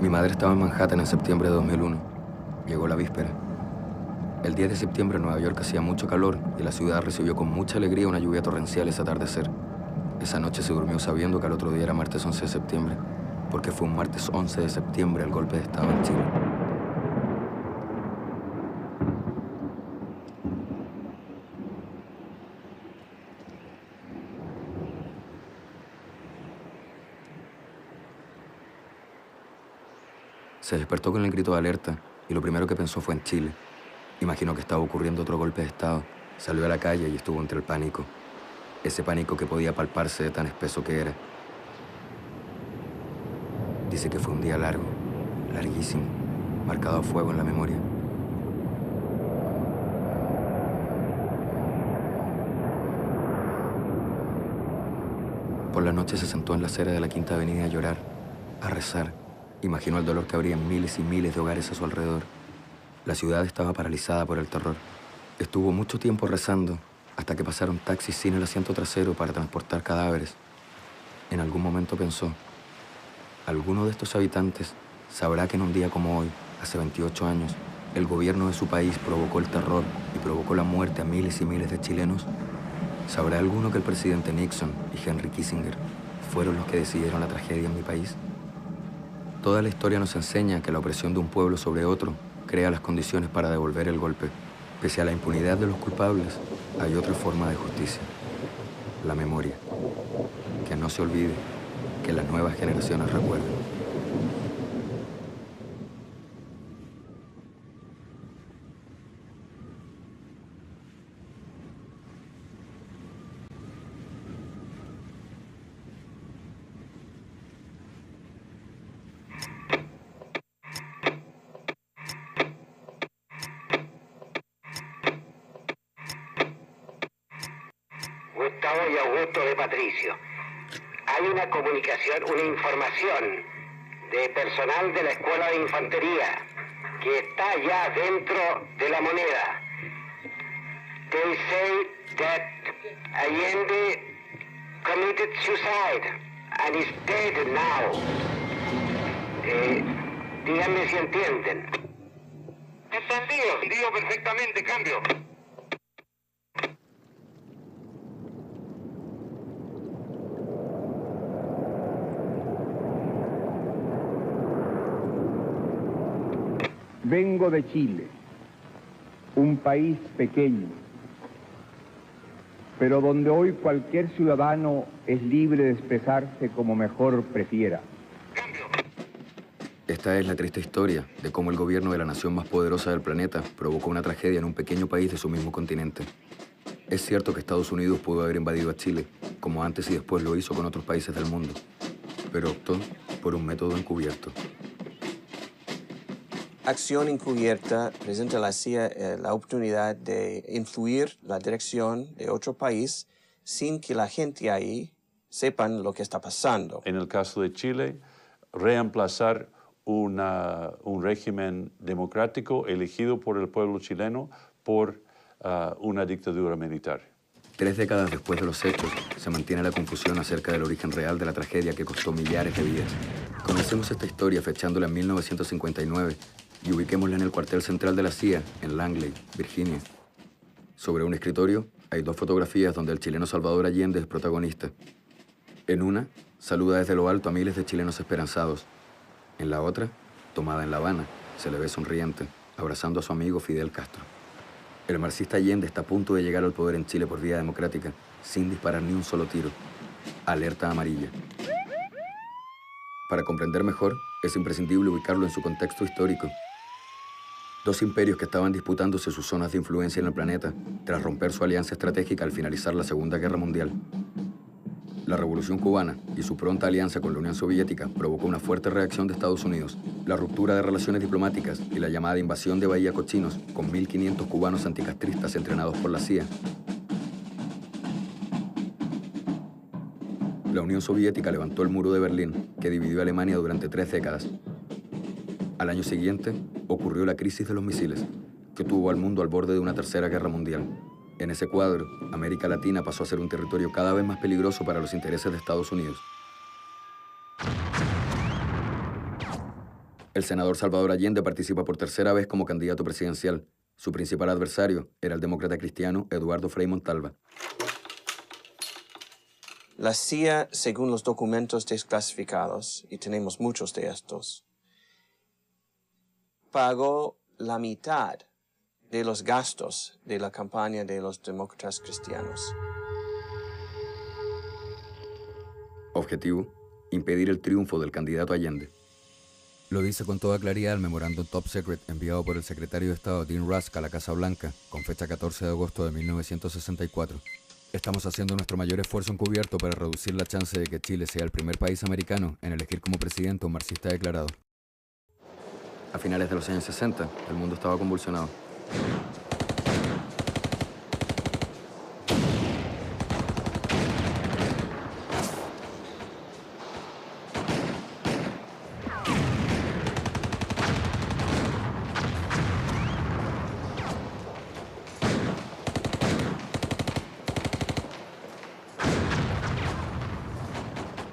Mi madre estaba en Manhattan en septiembre de 2001. Llegó la víspera. El 10 de septiembre en Nueva York hacía mucho calor y la ciudad recibió con mucha alegría una lluvia torrencial ese atardecer. Esa noche se durmió sabiendo que al otro día era martes 11 de septiembre, porque fue un martes 11 de septiembre el golpe de Estado en Chile. Se despertó con el grito de alerta y lo primero que pensó fue en Chile. Imaginó que estaba ocurriendo otro golpe de Estado. Salió a la calle y estuvo entre el pánico. Ese pánico que podía palparse de tan espeso que era. Dice que fue un día largo, larguísimo, marcado a fuego en la memoria. Por la noche se sentó en la acera de la Quinta Avenida a llorar, a rezar. Imaginó el dolor que habría en miles y miles de hogares a su alrededor. La ciudad estaba paralizada por el terror. Estuvo mucho tiempo rezando hasta que pasaron taxis sin el asiento trasero para transportar cadáveres. En algún momento pensó, alguno de estos habitantes sabrá que en un día como hoy, hace 28 años, el gobierno de su país provocó el terror y provocó la muerte a miles y miles de chilenos. ¿Sabrá alguno que el presidente Nixon y Henry Kissinger fueron los que decidieron la tragedia en mi país? Toda la historia nos enseña que la opresión de un pueblo sobre otro crea las condiciones para devolver el golpe. Pese a la impunidad de los culpables, hay otra forma de justicia: la memoria. Que no se olvide, que las nuevas generaciones recuerden. Gustavo y Augusto de Patricio. Hay una comunicación, una información de personal de la Escuela de Infantería que está ya dentro de La Moneda. They say that Allende committed suicide and is dead now. Díganme si entienden. Entendido perfectamente, cambio. Vengo de Chile, un país pequeño, pero donde hoy cualquier ciudadano es libre de expresarse como mejor prefiera. Esta es la triste historia de cómo el gobierno de la nación más poderosa del planeta provocó una tragedia en un pequeño país de su mismo continente. Es cierto que Estados Unidos pudo haber invadido a Chile, como antes y después lo hizo con otros países del mundo, pero optó por un método encubierto. Acción encubierta presenta a la CIA la oportunidad de influir la dirección de otro país sin que la gente ahí sepan lo que está pasando. En el caso de Chile, reemplazar un régimen democrático elegido por el pueblo chileno por una dictadura militar. 3 décadas después de los hechos, se mantiene la confusión acerca del origen real de la tragedia que costó millares de vidas. Comencemos esta historia fechándola en 1959 y ubiquémosla en el cuartel central de la CIA, en Langley, Virginia. Sobre un escritorio hay 2 fotografías donde el chileno Salvador Allende es protagonista. En una, saluda desde lo alto a miles de chilenos esperanzados. En la otra, tomada en La Habana, se le ve sonriente, abrazando a su amigo Fidel Castro. El marxista Allende está a punto de llegar al poder en Chile por vía democrática, sin disparar ni un solo tiro. Alerta amarilla. Para comprender mejor, es imprescindible ubicarlo en su contexto histórico. 2 imperios que estaban disputándose sus zonas de influencia en el planeta tras romper su alianza estratégica al finalizar la Segunda Guerra Mundial. La Revolución Cubana y su pronta alianza con la Unión Soviética provocó una fuerte reacción de Estados Unidos. La ruptura de relaciones diplomáticas y la llamada invasión de Bahía Cochinos, con 1.500 cubanos anticastristas entrenados por la CIA. La Unión Soviética levantó el muro de Berlín, que dividió a Alemania durante 3 décadas. Al año siguiente, ocurrió la crisis de los misiles, que tuvo al mundo al borde de una tercera guerra mundial. En ese cuadro, América Latina pasó a ser un territorio cada vez más peligroso para los intereses de Estados Unidos. El senador Salvador Allende participa por tercera vez como candidato presidencial. Su principal adversario era el demócrata cristiano Eduardo Frei Montalva. La CIA, según los documentos desclasificados, y tenemos muchos de estos, pagó la mitad de los gastos de la campaña de los demócratas cristianos. Objetivo: impedir el triunfo del candidato Allende. Lo dice con toda claridad el memorándum Top Secret enviado por el secretario de Estado Dean Rusk a la Casa Blanca con fecha 14 de agosto de 1964. Estamos haciendo nuestro mayor esfuerzo encubierto para reducir la chance de que Chile sea el primer país americano en elegir como presidente a un marxista declarado. A finales de los años 60, el mundo estaba convulsionado.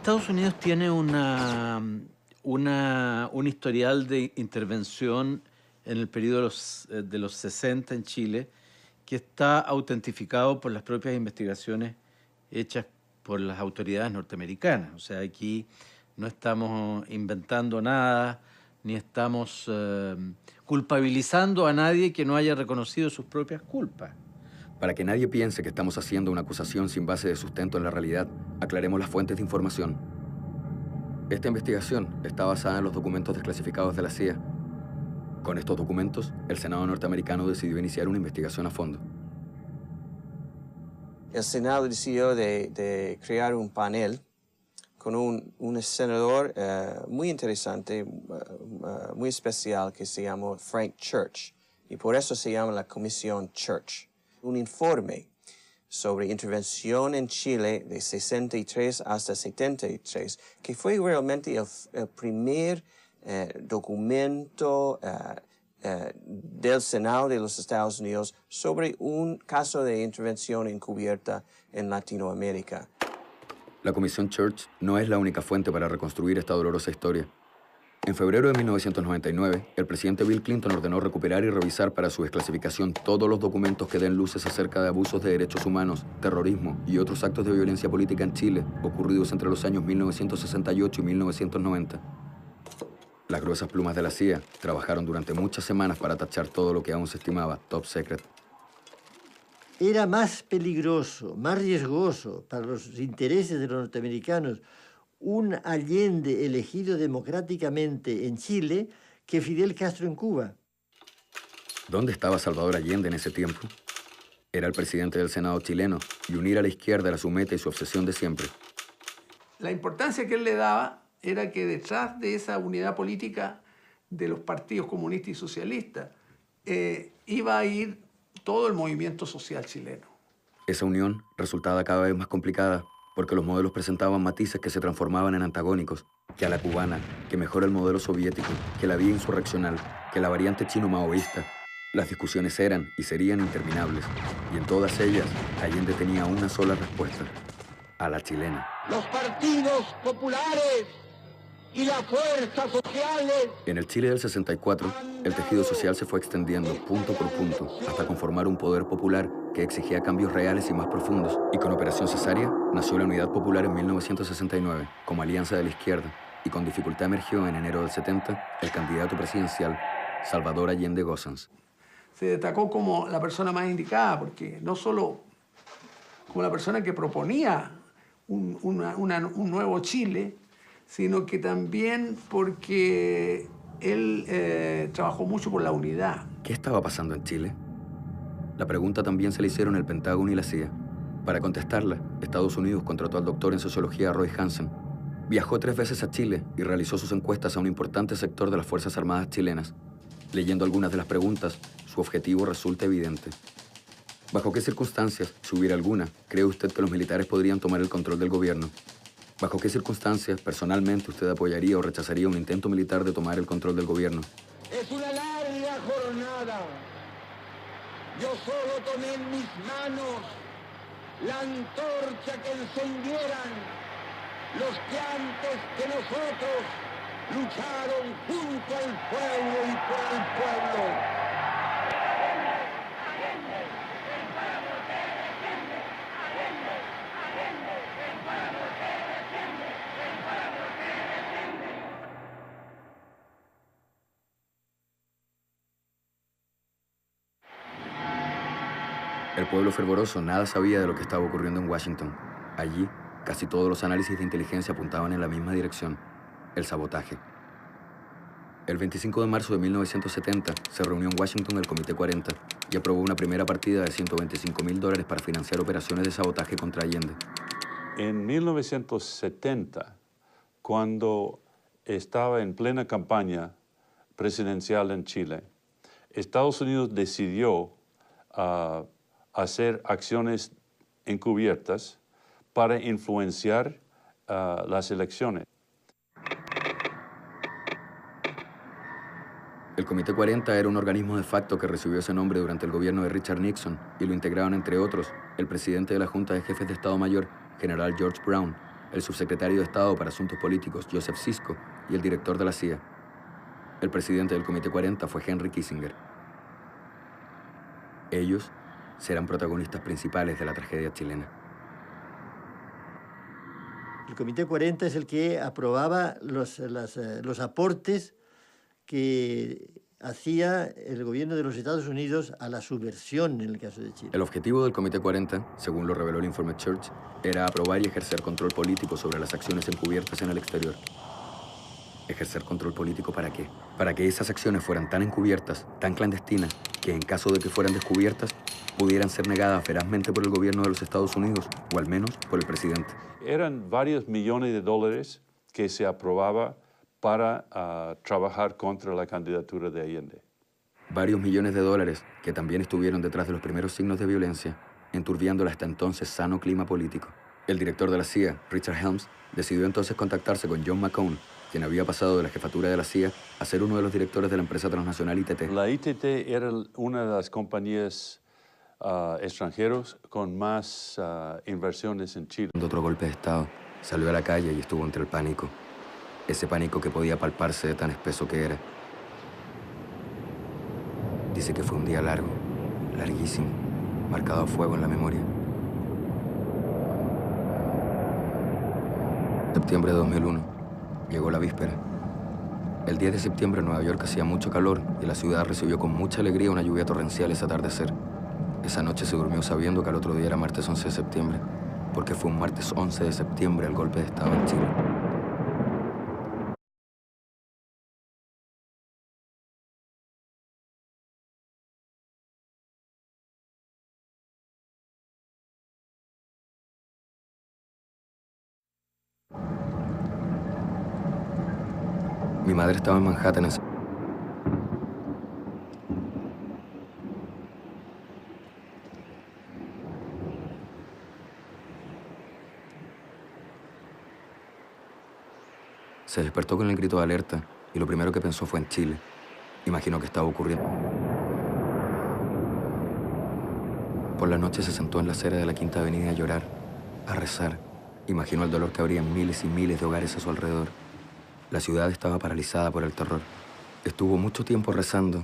Estados Unidos tiene un historial de intervención en el periodo de los 60 en Chile que está autentificado por las propias investigaciones hechas por las autoridades norteamericanas. O sea, aquí no estamos inventando nada, ni estamos culpabilizando a nadie que no haya reconocido sus propias culpas. Para que nadie piense que estamos haciendo una acusación sin base de sustento en la realidad, aclaremos las fuentes de información. Esta investigación está basada en los documentos desclasificados de la CIA. Con estos documentos, el Senado norteamericano decidió iniciar una investigación a fondo. El Senado decidió de crear un panel con un senador muy interesante, muy especial, que se llama Frank Church, y por eso se llama la Comisión Church. Un informe sobre intervención en Chile de 63 hasta 73, que fue realmente el primer documento del Senado de los Estados Unidos sobre un caso de intervención encubierta en Latinoamérica. La Comisión Church no es la única fuente para reconstruir esta dolorosa historia. En febrero de 1999, el presidente Bill Clinton ordenó recuperar y revisar para su desclasificación todos los documentos que den luces acerca de abusos de derechos humanos, terrorismo y otros actos de violencia política en Chile ocurridos entre los años 1968 y 1990. Las gruesas plumas de la CIA trabajaron durante muchas semanas para tachar todo lo que aún se estimaba top secret. Era más peligroso, más riesgoso para los intereses de los norteamericanos un Allende elegido democráticamente en Chile que Fidel Castro en Cuba. ¿Dónde estaba Salvador Allende en ese tiempo? Era el presidente del Senado chileno y unir a la izquierda era su meta y su obsesión de siempre. La importancia que él le daba era que detrás de esa unidad política de los partidos comunistas y socialistas iba a ir todo el movimiento social chileno. Esa unión resultaba cada vez más complicada porque los modelos presentaban matices que se transformaban en antagónicos, que a la cubana, que mejora el modelo soviético, que la vía insurreccional, que la variante chino-maoísta. Las discusiones eran y serían interminables, y en todas ellas Allende tenía una sola respuesta: a la chilena. Los partidos populares y las fuerzas sociales. En el Chile del 64, el tejido social se fue extendiendo punto por punto hasta conformar un poder popular que exigía cambios reales y más profundos. Y con Operación Cesárea nació la Unidad Popular en 1969 como alianza de la izquierda, y con dificultad emergió en enero del 70 el candidato presidencial Salvador Allende Gossens. Se destacó como la persona más indicada porque no solo como la persona que proponía un nuevo Chile, sino que también porque él trabajó mucho por la unidad. ¿Qué estaba pasando en Chile? La pregunta también se le hicieron el Pentágono y la CIA. Para contestarla, Estados Unidos contrató al doctor en sociología Roy Hansen. Viajó 3 veces a Chile y realizó sus encuestas a un importante sector de las Fuerzas Armadas chilenas. Leyendo algunas de las preguntas, su objetivo resulta evidente. ¿Bajo qué circunstancias, si hubiera alguna, cree usted que los militares podrían tomar el control del gobierno? ¿Bajo qué circunstancias, personalmente, usted apoyaría o rechazaría un intento militar de tomar el control del gobierno? Es una larga jornada. Yo solo tomé en mis manos la antorcha que encendieran los que antes que nosotros lucharon junto al pueblo y por el pueblo. El pueblo fervoroso nada sabía de lo que estaba ocurriendo en Washington. Allí, casi todos los análisis de inteligencia apuntaban en la misma dirección: el sabotaje. El 25 de marzo de 1970 se reunió en Washington el Comité 40 y aprobó una primera partida de $125.000 para financiar operaciones de sabotaje contra Allende. En 1970, cuando estaba en plena campaña presidencial en Chile, Estados Unidos decidió hacer acciones encubiertas para influenciar las elecciones. El Comité 40 era un organismo de facto que recibió ese nombre durante el gobierno de Richard Nixon y lo integraban, entre otros, el presidente de la Junta de Jefes de Estado Mayor, general George Brown, el subsecretario de Estado para Asuntos Políticos, Joseph Sisko, y el director de la CIA. El presidente del Comité 40 fue Henry Kissinger. Ellos serán protagonistas principales de la tragedia chilena. El Comité 40 es el que aprobaba los aportes que hacía el gobierno de los Estados Unidos a la subversión en el caso de Chile. El objetivo del Comité 40, según lo reveló el informe Church, era aprobar y ejercer control político sobre las acciones encubiertas en el exterior. ¿Ejercer control político para qué? Para que esas acciones fueran tan encubiertas, tan clandestinas, que en caso de que fueran descubiertas, pudieran ser negadas ferazmente por el gobierno de los Estados Unidos, o al menos por el presidente. Eran varios millones de dólares que se aprobaba para trabajar contra la candidatura de Allende. Varios millones de dólares que también estuvieron detrás de los primeros signos de violencia, enturbiando el hasta entonces sano clima político. El director de la CIA, Richard Helms, decidió entonces contactarse con John McCone, quien había pasado de la jefatura de la CIA a ser uno de los directores de la empresa transnacional ITT. La ITT era una de las compañías extranjeras con más inversiones en Chile. Otro golpe de Estado, salió a la calle y estuvo entre el pánico. Ese pánico que podía palparse de tan espeso que era. Dice que fue un día largo, larguísimo, marcado a fuego en la memoria. Septiembre de 2001. Llegó la víspera. El 10 de septiembre en Nueva York hacía mucho calor y la ciudad recibió con mucha alegría una lluvia torrencial ese atardecer. Esa noche se durmió sabiendo que al otro día era martes 11 de septiembre, porque fue un martes 11 de septiembre el golpe de Estado en Chile. Mi madre estaba en Manhattan ese... Se despertó con el grito de alerta y lo primero que pensó fue en Chile. Imaginó que estaba ocurriendo. Por la noche se sentó en la acera de la Quinta Avenida a llorar, a rezar. Imaginó el dolor que habría en miles y miles de hogares a su alrededor. La ciudad estaba paralizada por el terror. Estuvo mucho tiempo rezando